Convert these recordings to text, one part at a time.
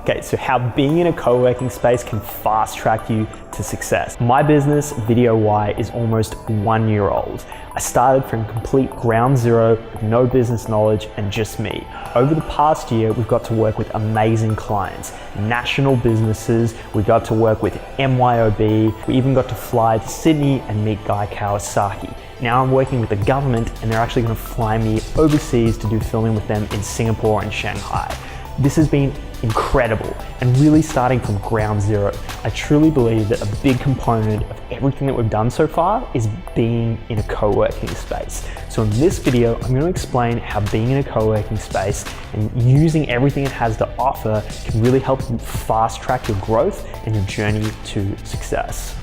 Okay, so how being in a co-working space can fast track you to success. My business, VideoWhy, is almost 1 year old. I started from complete ground zero with no business knowledge and just me. Over the past year, we've got to work with amazing clients, national businesses, we got to work with MYOB, we even got to fly to Sydney and meet Guy Kawasaki. Now I'm working with the government and they're actually going to fly me overseas to do filming with them in Singapore and Shanghai. This has been incredible and really starting from ground zero. I truly believe that a big component of everything that we've done so far is being in a co-working space. So in this video, I'm going to explain how being in a co-working space and using everything it has to offer can really help you fast track your growth and your journey to success.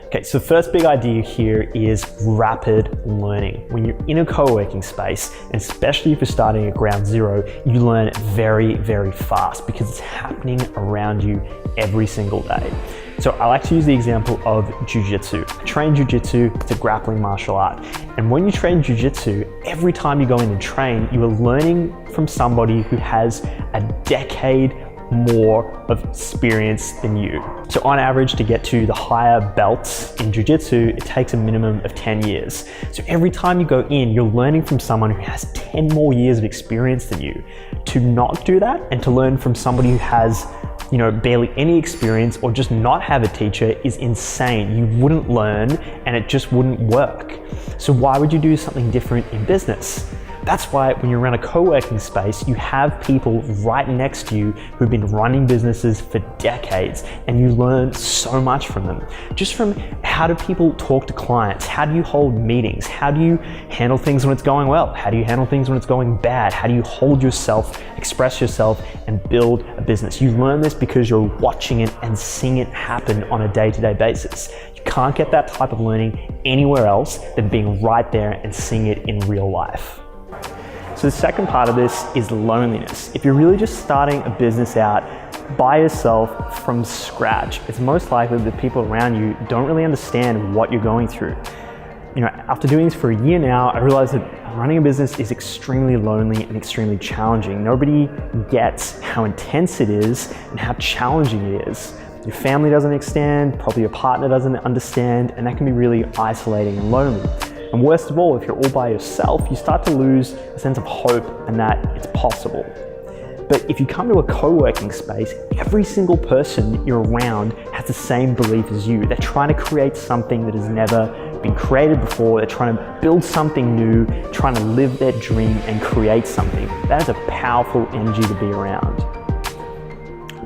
Okay, so the first big idea here is rapid learning. When you're in a co-working space, and especially if you're starting at ground zero, you learn very, very fast because it's happening around you every single day. So I like to use the example of jiu-jitsu. I train jiu-jitsu, it's a grappling martial art. And when you train jiu-jitsu, every time you go in and train, you are learning from somebody who has a decade more of experience than you. So on average, to get to the higher belts in jiu-jitsu, it takes a minimum of 10 years. So every time you go in, you're learning from someone who has 10 more years of experience than you. To not do that and to learn from somebody who has barely any experience or just not have a teacher is insane. You wouldn't learn and it just wouldn't work. So why would you do something different in business? That's why when you're around a co-working space, you have people right next to you who've been running businesses for decades and you learn so much from them. Just from how do people talk to clients? How do you hold meetings? How do you handle things when it's going well? How do you handle things when it's going bad? How do you hold yourself, express yourself, and build a business? You learn this because you're watching it and seeing it happen on a day-to-day basis. You can't get that type of learning anywhere else than being right there and seeing it in real life. So the second part of this is loneliness. If you're really just starting a business out by yourself from scratch, it's most likely that people around you don't really understand what you're going through. After doing this for a year now, I realized that running a business is extremely lonely and extremely challenging. Nobody gets how intense it is and how challenging it is. Your family doesn't understand, probably your partner doesn't understand, and that can be really isolating and lonely. And worst of all, if you're all by yourself, you start to lose a sense of hope and that it's possible. But if you come to a co-working space, every single person you're around has the same belief as you. They're trying to create something that has never been created before. They're trying to build something new, trying to live their dream and create something. That is a powerful energy to be around.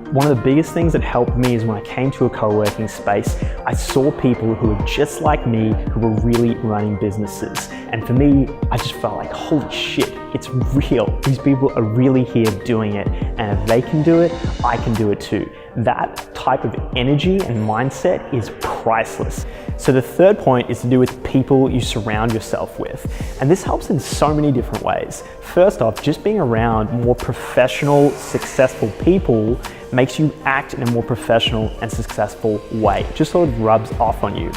One of the biggest things that helped me is when I came to a co-working space, I saw people who were just like me, who were really running businesses. And for me, I just felt like, holy shit, it's real. These people are really here doing it. And if they can do it, I can do it too. That type of energy and mindset is priceless. So the third point is to do with people you surround yourself with. And this helps in so many different ways. First off, just being around more professional, successful people makes you act in a more professional and successful way. It just sort of rubs off on you.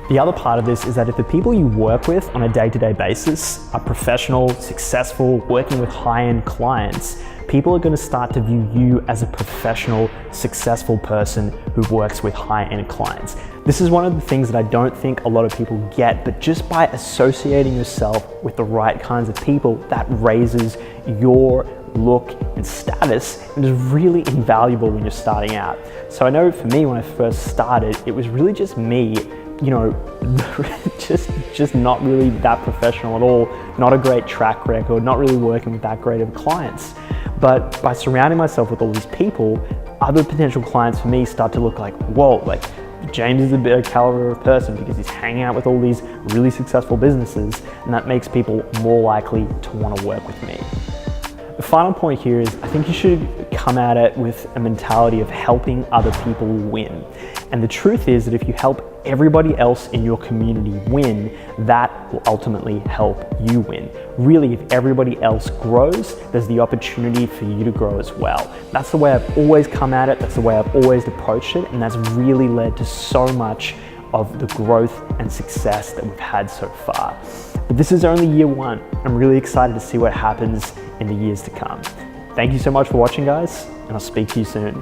The other part of this is that if the people you work with on a day-to-day basis are professional, successful, working with high-end clients, people are going to start to view you as a professional, successful person who works with high-end clients. This is one of the things that I don't think a lot of people get, but just by associating yourself with the right kinds of people, that raises your look and status and is really invaluable when you're starting out. So I know for me, when I first started, it was really just me, just not really that professional at all, not a great track record, not really working with that great of clients. But by surrounding myself with all these people, other potential clients for me start to look like, whoa, like James is a better caliber of person because he's hanging out with all these really successful businesses, and that makes people more likely to want to work with me. The final point here is I think you should come at it with a mentality of helping other people win. And the truth is that if you help everybody else in your community win, that will ultimately help you win. Really, if everybody else grows, there's the opportunity for you to grow as well. That's the way I've always come at it. That's the way I've always approached it. And that's really led to so much of the growth and success that we've had so far. But this is only year one. I'm really excited to see what happens in the years to come. Thank you so much for watching, guys, and I'll speak to you soon.